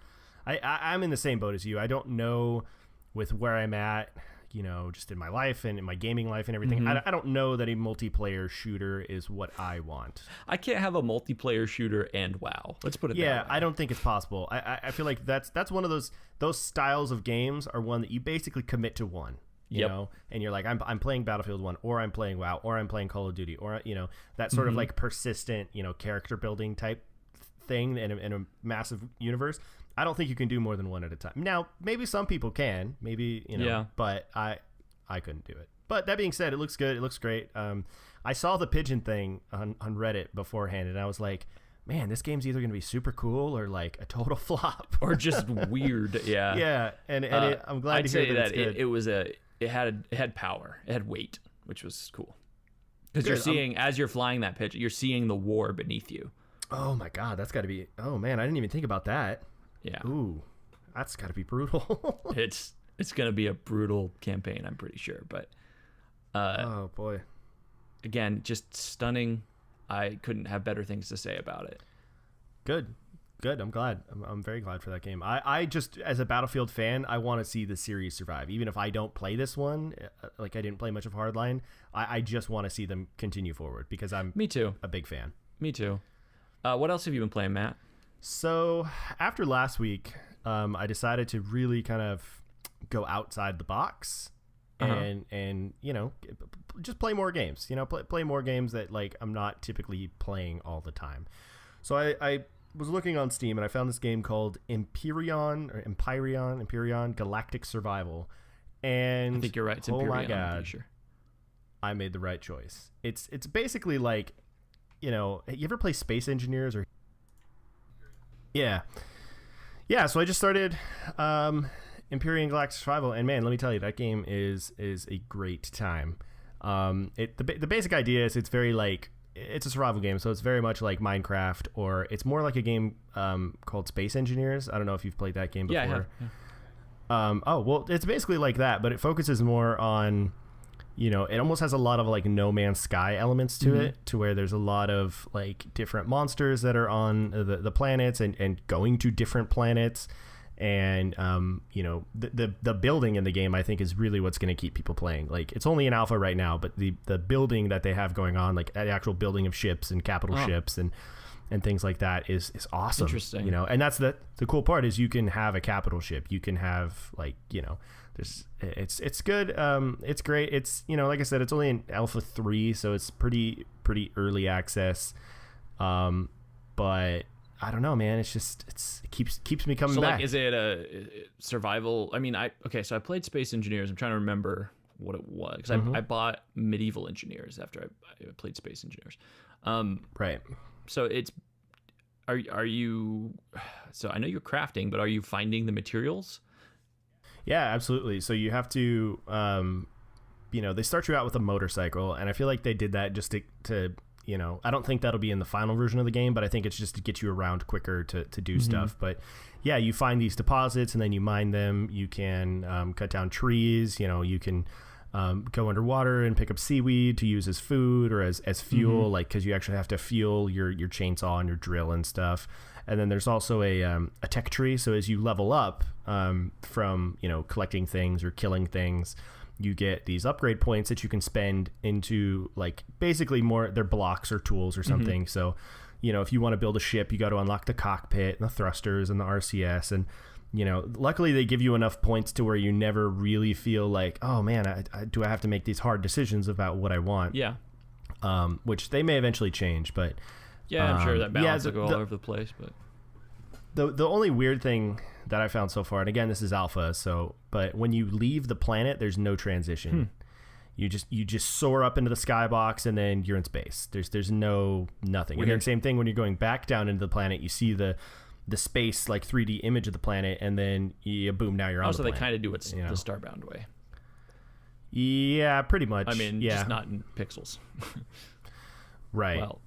I'm in the same boat as you. I don't know with where I'm at, just in my life and in my gaming life and everything. I don't know that a multiplayer shooter is what I want.
I can't have a multiplayer shooter and WoW. Let's put it that way.
Yeah, I don't think it's possible. I feel like that's one of those styles of games are one that you basically commit to one. You know, and you're like, I'm playing Battlefield 1, or I'm playing WoW, or I'm playing Call of Duty, or that sort of like persistent, character building type thing in a massive universe. I don't think you can do more than one at a time. Now, maybe some people can, but I couldn't do it. But that being said, it looks good. It looks great. I saw the pigeon thing on Reddit beforehand, and I was like, man, this game's either going to be super cool or like a total flop,
or just weird. Yeah.
Yeah, and I'm glad to hear that it's good.
It had power. It had weight, which was cool. Because you're seeing, as you're flying that pigeon, you're seeing the war beneath you.
Oh my God, that's got to be. Oh man, I didn't even think about that.
Yeah.
Ooh, that's got to be brutal.
It's going to be a brutal campaign, I'm pretty sure. But
oh boy,
again, just stunning. I couldn't have better things to say about it.
Good. I'm glad. I'm very glad for that game. I just, as a Battlefield fan, I want to see the series survive. Even if I don't play this one, like I didn't play much of Hardline, I just want to see them continue forward because I'm a big fan.
Me too. What else have you been playing, Matt?
So after last week, I decided to really kind of go outside the box and just play more games. Play more games that like I'm not typically playing all the time. So I was looking on Steam and I found this game called Empyrean Galactic Survival. And
I think you're right. It's
oh
Empyrean,
my God,
I'm pretty sure.
I made the right choice. It's basically like, you ever play Space Engineers or? Yeah. So I just started Empyrean Galactic Survival, and man, let me tell you, that game is a great time. The basic idea is it's very like, it's a survival game, so it's very much like Minecraft, or it's more like a game called Space Engineers. I don't know if you've played that game before.
Yeah, I have. Yeah.
Oh, well, it's basically like that, but it focuses more on, it almost has a lot of like No Man's Sky elements to it, to where there's a lot of like different monsters that are on the planets and going to different planets. And, the building in the game, I think, is really what's going to keep people playing. Like, it's only in alpha right now, but the building that they have going on, like the actual building of ships and capital ships and things like that is awesome.
Interesting.
And that's the cool part is you can have a capital ship. You can have like, it's good. It's great. It's, like I said, it's only in alpha 3, so it's pretty early access. But I don't know, man. It's just it keeps me coming back.
So, like, is it a survival? I mean, so I played Space Engineers. I'm trying to remember what it was because I bought Medieval Engineers after I played Space Engineers.
Right.
So are you? So I know you're crafting, but are you finding the materials?
Yeah, absolutely. So you have to, they start you out with a motorcycle, and I feel like they did that just to I don't think that'll be in the final version of the game, but I think it's just to get you around quicker to do stuff. But yeah, you find these deposits and then you mine them. You can cut down trees. You can go underwater and pick up seaweed to use as food or as fuel, like because you actually have to fuel your chainsaw and your drill and stuff. And then there's also a tech tree. So as you level up from collecting things or killing things, you get these upgrade points that you can spend into like basically more, they're blocks or tools or something. So if you want to build a ship, you got to unlock the cockpit and the thrusters and the RCS. And, luckily they give you enough points to where you never really feel like, oh man, do I have to make these hard decisions about what I want?
Yeah.
Which they may eventually change, but
yeah, I'm sure that balance will go all over the place. But
the only weird thing that I found so far, and again, this is alpha, but when you leave the planet, there's no transition. You just soar up into the skybox and then you're in space. There's nothing.
Weird.
And then same thing when you're going back down into the planet, you see the space like 3D image of the planet, and then boom, now you're on
also
the
they
planet.
kind of do it the Starbound way.
Yeah, pretty much.
I mean,
yeah.
just not in pixels.
Right.
Well,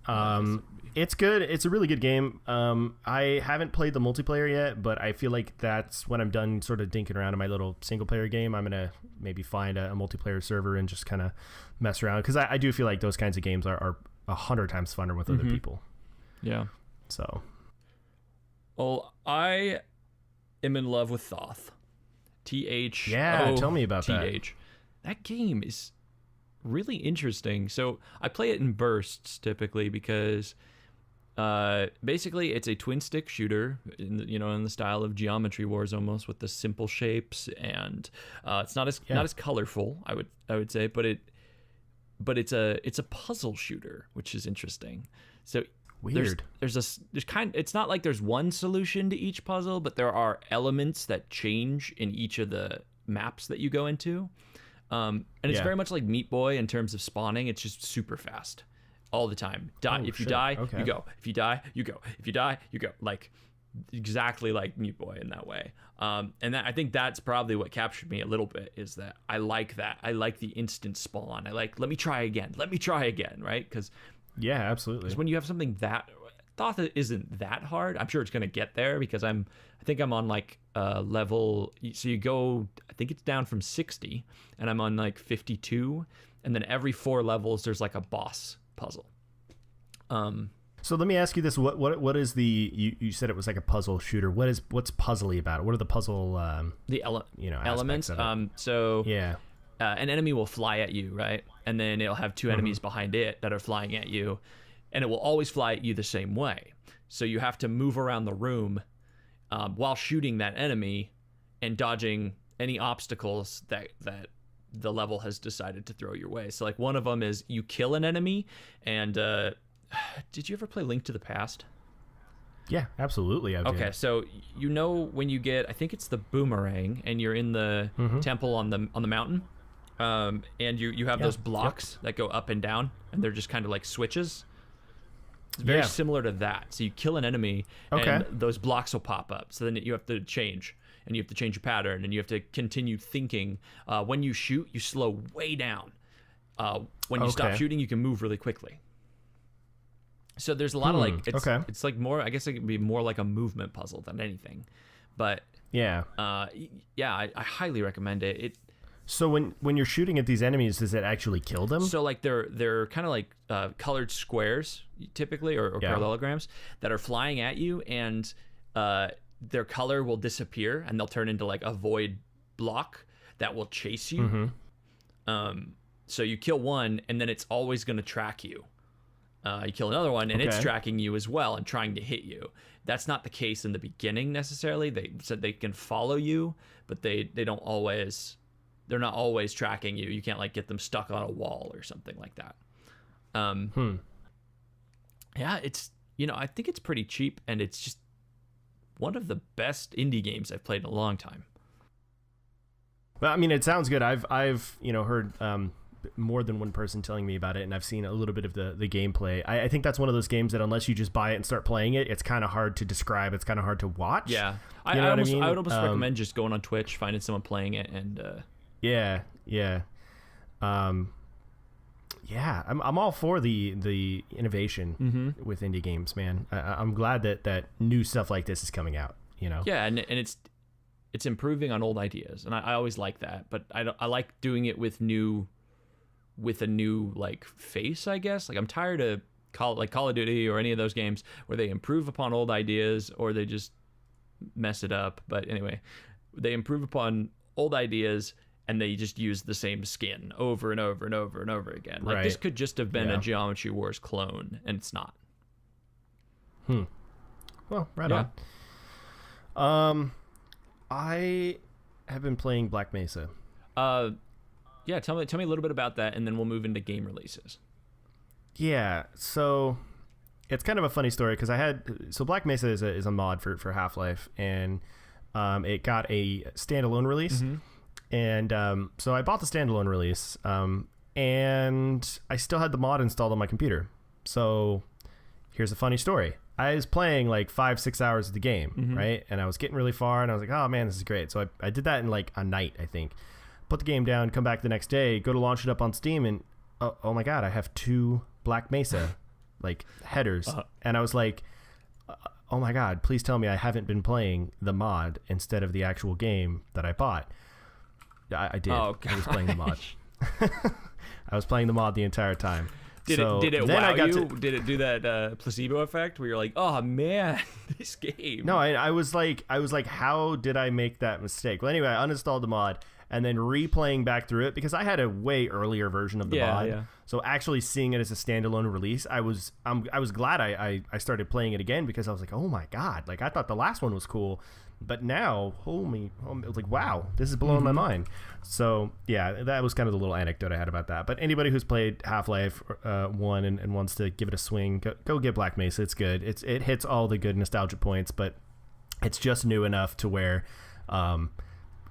it's good. It's a really good game. I haven't played the multiplayer yet, but I feel like that's when I'm done sort of dinking around in my little single player game. I'm going to maybe find a multiplayer server and just kind of mess around. Because I do feel like those kinds of games are 100 times funner with other people.
Yeah.
So.
Well, I am in love with Thoth. TH.
Yeah, tell me about that.
TH. That game is really interesting. So I play it in bursts typically because basically it's a twin stick shooter in the style of Geometry Wars almost, with the simple shapes, and it's not as colorful, I would say, but it's a puzzle shooter, which is interesting. So
weird.
It's not like there's one solution to each puzzle, but there are elements that change in each of the maps that you go into. And it's very much like Meat Boy in terms of spawning. It's just super fast all the time. If you die, you go. If you die, you go. If you die, you go. Like exactly like Meat Boy in that way. And I think that's probably what captured me a little bit, is that I like that. I like the instant spawn. I like, let me try again, right? Because
yeah, absolutely.
Because when you have something that Thoth isn't that hard. I'm sure it's gonna get there because I think I'm on like level. So you go, I think it's down from 60, and I'm on like 52, and then every 4 levels there's like a boss puzzle.
So let me ask you this: what is the? You said it was like a puzzle shooter. What's puzzly about it? What are the puzzle?
Elements. So
yeah.
An enemy will fly at you, right? And then it'll have 2 enemies behind it that are flying at you, and it will always fly at you the same way. So you have to move around the room while shooting that enemy and dodging any obstacles that the level has decided to throw your way. So like one of them is you kill an enemy, and did you ever play Link to the Past?
Yeah, absolutely.
Okay, so when you get, I think it's the boomerang, and you're in the temple on the mountain, and you have those blocks that go up and down, and they're just kind of like switches. It's very similar to that. So you kill an enemy, and those blocks will pop up. So then you have to change, and you have to change your pattern, and you have to continue thinking. When you shoot, you slow way down. When you stop shooting, you can move really quickly. So there's a lot of like, it's like more, I guess it could be more like a movement puzzle than anything. But I highly recommend it.
So when you're shooting at these enemies, does it actually kill them?
So like they're kind of like colored squares typically, or parallelograms that are flying at you, and their color will disappear, and they'll turn into like a void block that will chase you. So you kill one, and then it's always going to track you. You kill another one, and it's tracking you as well and trying to hit you. That's not the case in the beginning necessarily. They said they can follow you, but they're not always tracking you. You can't like get them stuck on a wall or something like that. Yeah, it's I think it's pretty cheap, and it's just one of the best indie games I've played in a long time.
Well, I mean, it sounds good. I've heard more than one person telling me about it, and I've seen a little bit of the gameplay. I think that's one of those games that unless you just buy it and start playing it, it's kind of hard to describe. It's kind of hard to watch.
Yeah,
I
would almost recommend just going on Twitch, finding someone playing it, and
I'm all for the innovation with indie games, man. I'm glad that new stuff like this is coming out.
Yeah, and it's improving on old ideas, and I always like that. But I like doing it with a new like face, I guess. Like I'm tired of Call of Duty or any of those games where they improve upon old ideas or they just mess it up. But anyway, they improve upon old ideas and they just use the same skin over and over and over and over again. Like this could just have been a Geometry Wars clone, and it's not.
Well, right
Yeah.
on. I have been playing Black Mesa.
Yeah, tell me a little bit about that, and then we'll move into game releases.
Yeah, so it's kind of a funny story because Black Mesa is a mod for Half-Life, and it got a standalone release, and so I bought the standalone release, and I still had the mod installed on my computer. So here's a funny story. I was playing like 5-6 hours of the game, right? And I was getting really far, and I was like, oh man, this is great. So I did that in like a night, I think. Put the game down, come back the next day, go to launch it up on Steam, and oh my god, I have 2 Black Mesa like headers. And I was like, oh my god, please tell me I haven't been playing the mod instead of the actual game that I bought. I did.
Oh,
I was playing the mod. I was playing the mod the entire time.
Did it
then
wow
I got
you?
to-
Did it do that placebo effect where you're like, oh man, this game?
No, I was like, how did I make that mistake? Well, anyway, I uninstalled the mod and then replaying back through it because I had a way earlier version of the mod.
Yeah.
So actually seeing it as a standalone release, I was glad I started playing it again because I was like, oh my god, like I thought the last one was cool, but now, it was like, wow, this is blowing my mind. So yeah, that was kind of the little anecdote I had about that. But anybody who's played Half-Life 1 and wants to give it a swing, go get Black Mesa. It's good. It hits all the good nostalgia points, but it's just new enough to where,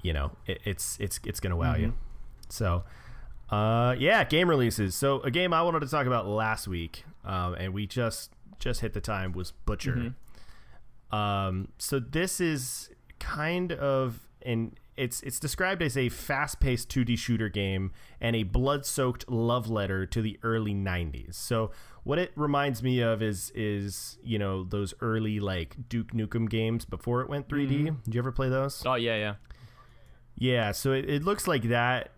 it's gonna wow you. So, yeah, game releases. So a game I wanted to talk about last week, and we just hit the time, was Butcher. So this is kind of it's described as a fast-paced 2D shooter game and a blood-soaked love letter to the early 90s. So what it reminds me of is those early like Duke Nukem games before it went 3D. Did you ever play those?
Oh yeah.
Yeah, so it looks like that,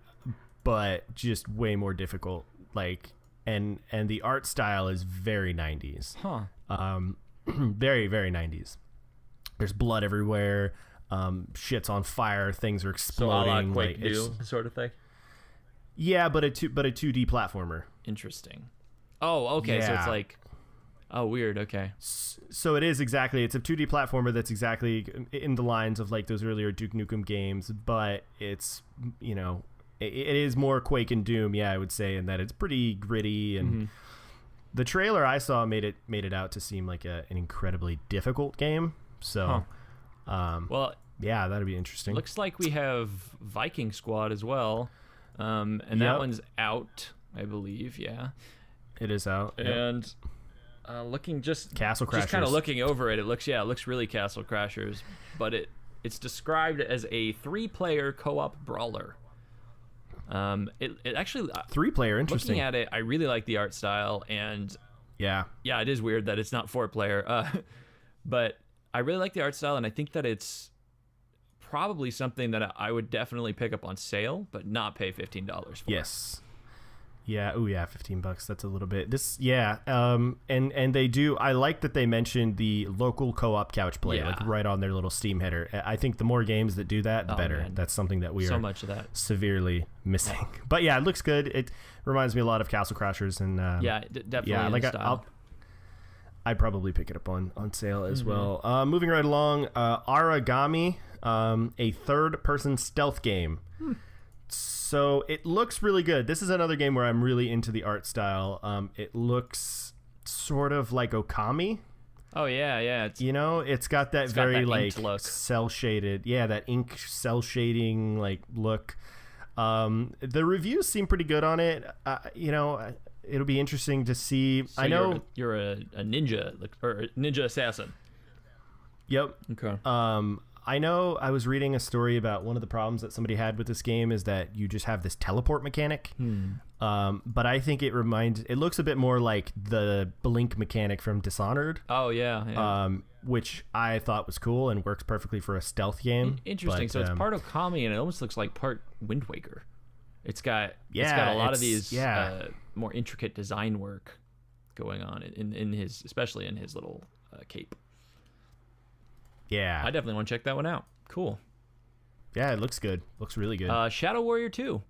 but just way more difficult. Like, and the art style is very 90s. Very, very 90s. There's blood everywhere. Shit's on fire. Things are exploding.
So Quake sort of thing.
Yeah, but a 2D platformer.
Interesting. Oh, okay. So it's
Yeah.
like, oh, weird. Okay.
So it is exactly. It's a 2D platformer that's exactly in the lines of like those earlier Duke Nukem games, but it's it is more Quake and Doom. Yeah, I would say, in that it's pretty gritty, and the trailer I saw made it out to seem like an incredibly difficult game. So,
well,
yeah, that'd be interesting.
Looks like we have Viking Squad as well, and that one's out, I believe. Yeah,
it is out.
And looking
Castle Crashers.
Just kind of looking over it, it looks really Castle Crashers, but it's described as a 3-player co-op brawler. It actually
3-player, interesting.
Looking at it, I really like the art style, and
yeah,
it is weird that it's not 4-player, but I really like the art style, and I think that it's probably something that I would definitely pick up on sale, but not pay $15 for.
Yes. Yeah. Oh yeah, $15. That's a little bit. And they do. I like that they mentioned the local co-op couch play, like right on their little Steam header. I think the more games that do that, the better.
Man.
That's something that we are
much of that
severely missing. But yeah, it looks good. It reminds me a lot of Castle Crashers, and
definitely.
Yeah, like I'd probably pick it up on sale as well. Moving right along, Aragami, a third-person stealth game. So it looks really good. This is another game where I'm really into the art style. It looks sort of like Okami.
Oh yeah.
It's got that very like
look.
cell shaded. Yeah, that ink cell shading like look. The reviews seem pretty good on it. It'll be interesting to see.
So
I know
you're a ninja or a ninja assassin.
Yep.
Okay.
I know I was reading a story about one of the problems that somebody had with this game is that you just have this teleport mechanic. But I think it looks a bit more like the blink mechanic from Dishonored.
Oh yeah.
Which I thought was cool and works perfectly for a stealth game.
Interesting.
But,
so it's part Okami, and it almost looks like part Wind Waker. It's got a lot of these more intricate design work going on especially in his little cape.
Yeah,
I definitely want to check that one out. Cool.
Yeah, it looks good. Looks really good.
Shadow Warrior 2.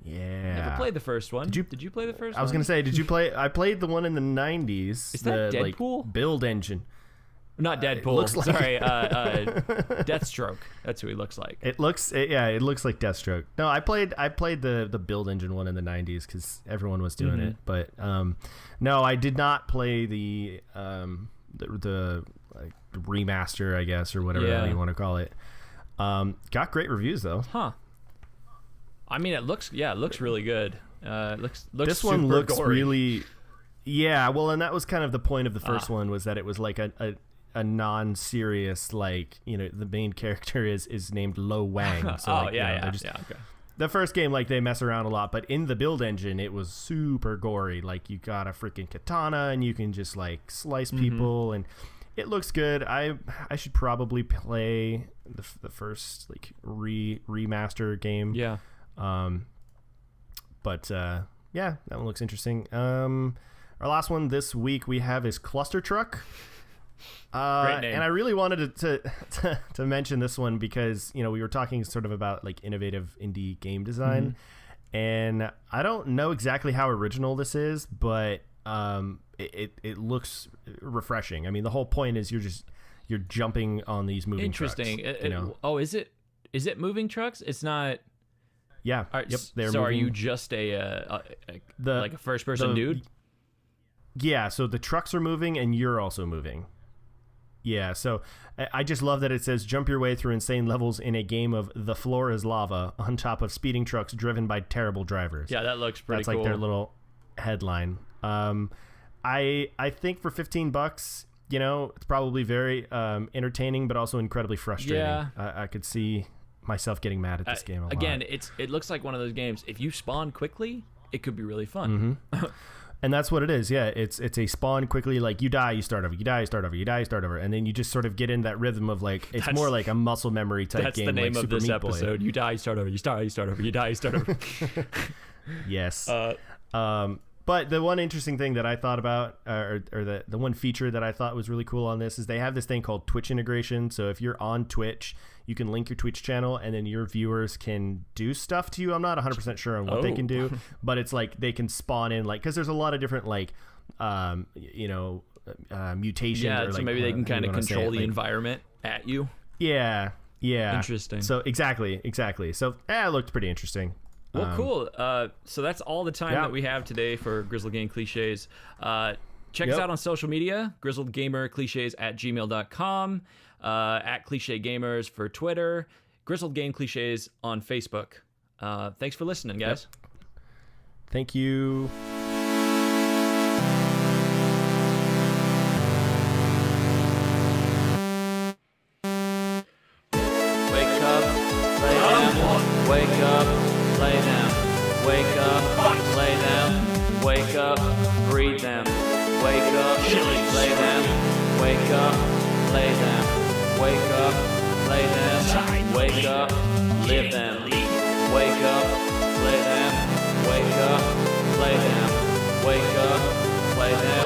Yeah.
Never played the first one. Did you play the first one?
I was gonna say, did you play? I played the one in the 90s.
Is that
the,
Deadpool?
Like, build engine.
Not Deadpool.
looks like-
Sorry, Deathstroke. That's who he looks like.
It looks like Deathstroke. No, I played the build engine one in the 90s because everyone was doing it. But no, I did not play the like remaster, I guess, or whatever you want to call it. Got great reviews though.
Huh. I mean, it looks really good. Looks
this one
super
looks
gory.
really. Yeah, well, and that was kind of the point of the first one, was that it was like a non-serious, like, you know, the main character is named Lo Wang. So like,
okay.
The first game, like, they mess around a lot, but in the build engine, it was super gory. Like, you got a freaking katana, and you can just like slice people, and it looks good. I should probably play the first like remaster game.
Yeah.
But yeah, that one looks interesting. Our last one this week we have is Cluster Truck.
Great name.
And I really wanted to mention this one because, you know, we were talking sort of about like innovative indie game design, and I don't know exactly how original this is, but it looks refreshing. I mean, the whole point is you're jumping on these moving trucks.
Interesting. Is it moving trucks? It's not.
Yeah.
Yep.
They're
so
moving.
are you just like a first person dude?
Yeah. So the trucks are moving and you're also moving. Yeah. So I just love that it says jump your way through insane levels in a game of the floor is lava on top of speeding trucks driven by terrible drivers.
Yeah, that looks pretty cool.
That's like their little headline. I think for $15, you know, it's probably very entertaining, but also incredibly frustrating.
Yeah.
I could see myself getting mad at this game a lot.
Again, it looks like one of those games. If you spawn quickly, it could be really fun.
And that's what it is. Yeah, it's a spawn quickly, like you die, you start over, you die, you start over, you die, you start over, and then you just sort of get in that rhythm of like it's more like a muscle memory type
That's
game.
the name
like
of
Super
this
Meat Boy.
episode. You die, you start over. You start over. You die, you start over.
Yes. But the one interesting thing that I thought about, or the one feature that I thought was really cool on this, is they have this thing called Twitch integration. So if you're on Twitch, you can link your Twitch channel, and then your viewers can do stuff to you. I'm not 100% sure on what they can do, but it's like they can spawn in, like, because there's a lot of different, like, mutations.
Yeah,
or
so
like,
maybe they can kind of control the
like,
environment at you.
Yeah.
Interesting.
So exactly. So it looked pretty interesting.
Well, cool. So that's all the time that we have today for Grizzled Game Cliches. Check us out on social media, grizzledgamercliches@gmail.com, at Cliche Gamers for Twitter, Grizzled Game Cliches on Facebook. Thanks for listening, guys.
Thank you.
Wake up, lay down, wake up, lay down, wake up, lay down, wake up, breathe them, wake up, lay down, wake up, lay down, wake up, lay down, wake up, live them, wake up, lay down, wake up, lay down, wake up, lay down.